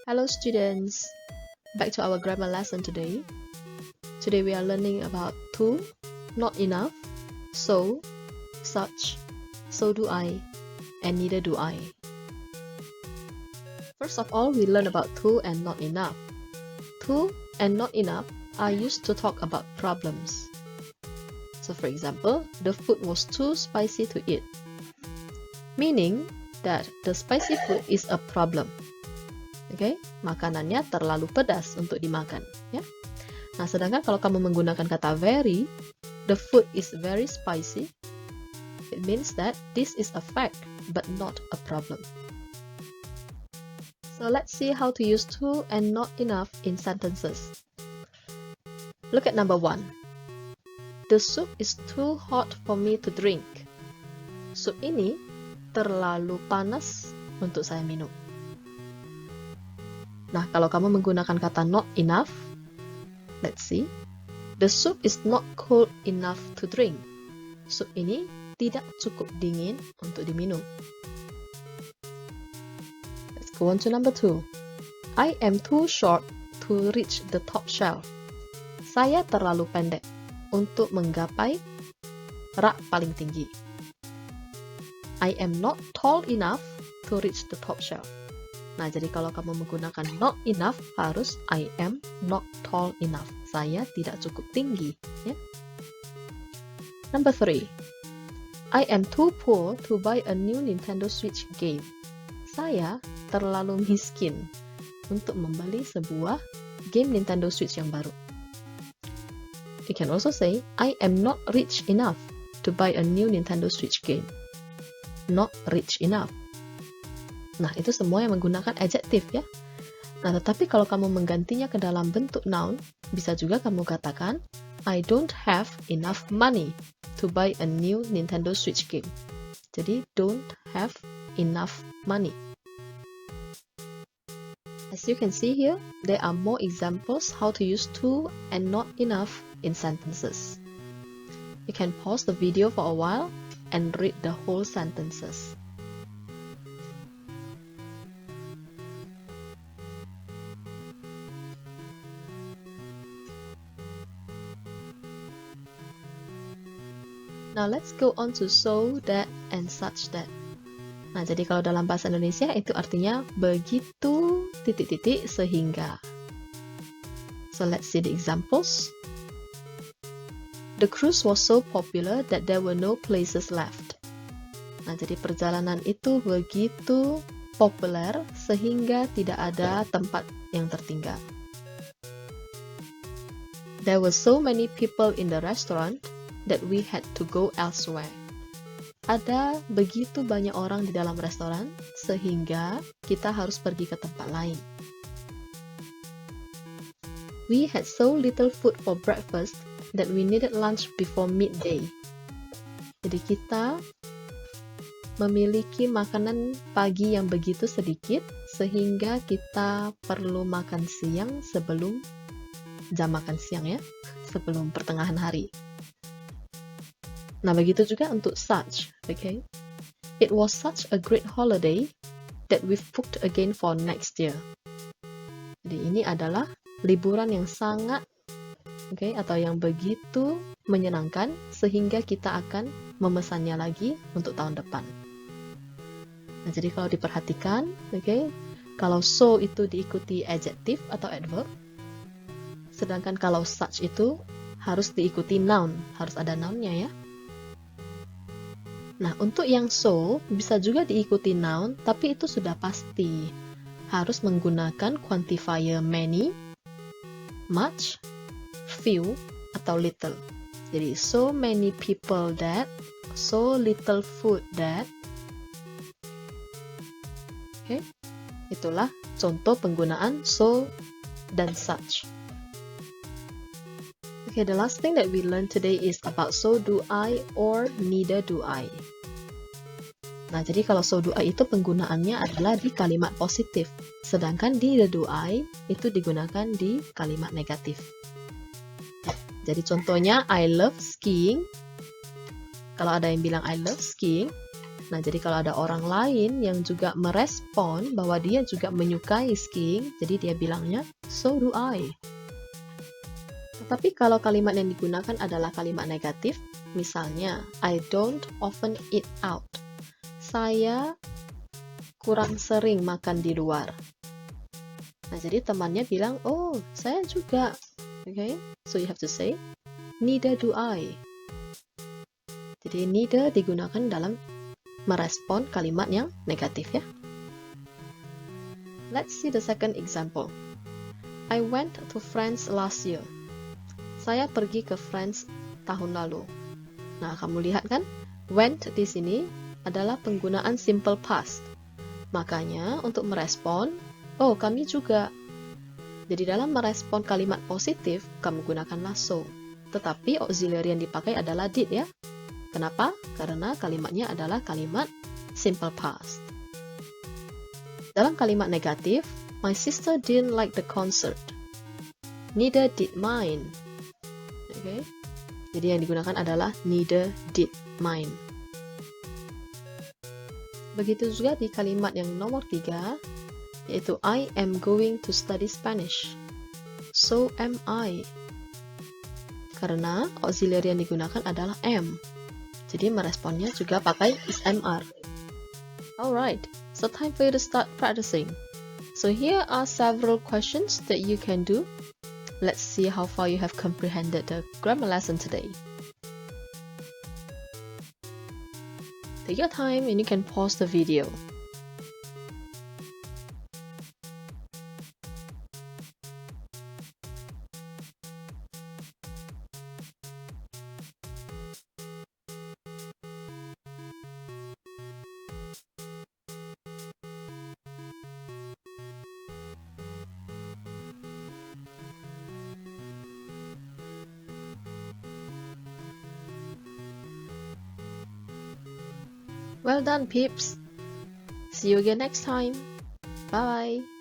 Hello students, back to our grammar lesson today. Today we are learning about to, not enough, so, such, so do I, and neither do I. First of all, we learn about to and not enough. To and not enough are used to talk about problems. So for example, the food was too spicy to eat, meaning that the spicy food is a problem. Oke, makanannya terlalu pedas untuk dimakan, ya. Nah, sedangkan kalau kamu menggunakan kata very, the food is very spicy. It means that this is a fact, but not a problem. So let's see how to use to and not enough in sentences. Look at number 1. The soup is too hot for me to drink. Sup ini terlalu panas untuk saya minum. Nah, kalau kamu menggunakan kata not enough, let's see. The soup is not cold enough to drink. Sup ini tidak cukup dingin untuk diminum. Let's go on to number 2. I am too short to reach the top shelf. Saya terlalu pendek untuk menggapai rak paling tinggi. I am not tall enough to reach the top shelf. Nah, jadi kalau kamu menggunakan not enough, harus I am not tall enough. Saya tidak cukup tinggi. Ya. Number 3. I am too poor to buy a new Nintendo Switch game. Saya terlalu miskin untuk membeli sebuah game Nintendo Switch yang baru. You can also say, I am not rich enough to buy a new Nintendo Switch game. Not rich enough. Nah, itu semua yang menggunakan adjektif ya. Nah, tetapi kalau kamu menggantinya ke dalam bentuk noun, bisa juga kamu katakan, I don't have enough money to buy a new Nintendo Switch game. Jadi, don't have enough money. As you can see here, there are more examples how to use to and not enough in sentences. You can pause the video for a while and read the whole sentences. Now let's go on to so that and such that. Nah, jadi kalau dalam bahasa Indonesia itu artinya begitu titik-titik sehingga. So let's see the examples. The cruise was so popular that there were no places left. Nah, jadi perjalanan itu begitu populer sehingga tidak ada tempat yang tertinggal. There were so many people in the restaurant that we had to go elsewhere. Ada begitu banyak orang di dalam restoran, sehingga kita harus pergi ke tempat lain. We had so little food for breakfast that we needed lunch before midday. Jadi kita memiliki makanan pagi yang begitu sedikit, sehingga kita perlu makan siang sebelum jam makan siang ya, sebelum pertengahan hari. Nah, begitu juga untuk such, okay? It was such a great holiday that we've booked again for next year. Jadi ini adalah liburan yang sangat, okay, atau yang begitu menyenangkan sehingga kita akan memesannya lagi untuk tahun depan. Nah, jadi kalau diperhatikan, okay, kalau so itu diikuti adjective atau adverb, sedangkan kalau such itu harus diikuti noun, harus ada nounnya ya. Nah, untuk yang so, bisa juga diikuti noun, tapi itu sudah pasti. Harus menggunakan quantifier many, much, few, atau little. Jadi, so many people that, so little food that. Oke, itulah contoh penggunaan so dan such. Okay, the last thing that we learned today is about so do I or neither do I. Nah, jadi kalau so do I itu penggunaannya adalah di kalimat positif, sedangkan neither do I itu digunakan di kalimat negatif. Jadi contohnya, I love skiing. Kalau ada yang bilang I love skiing, Nah, jadi kalau ada orang lain yang juga merespon bahwa dia juga menyukai skiing, jadi dia bilangnya, so do I. Tetapi kalau kalimat yang digunakan adalah kalimat negatif, misalnya, I don't often eat out. Saya kurang sering makan di luar. Nah, jadi temannya bilang, oh, saya juga. Okay, so you have to say, neither do I. Jadi neither digunakan dalam merespon kalimat yang negatif ya. Let's see the second example. I went to France last year. Saya pergi ke France tahun lalu. Nah, kamu lihat kan, went di sini adalah penggunaan simple past. Makanya untuk merespon, oh kami juga. Jadi dalam merespon kalimat positif, kamu gunakanlah so. Tetapi auxiliary yang dipakai adalah did ya. Kenapa? Karena kalimatnya adalah kalimat simple past. Dalam kalimat negatif, my sister didn't like the concert. Neither did mine. Okay? Jadi yang digunakan adalah neither did mine. Begitu juga di kalimat yang nomor 3, yaitu I am going to study Spanish. So am I. Karena auxiliary yang digunakan adalah am. Jadi meresponnya juga pakai is mr. Alright, so time for you to start practicing. So here are several questions that you can do. Let's see how far you have comprehended the grammar lesson today. Take your time and you can pause the video. Well done, peeps. See you again next time. Bye.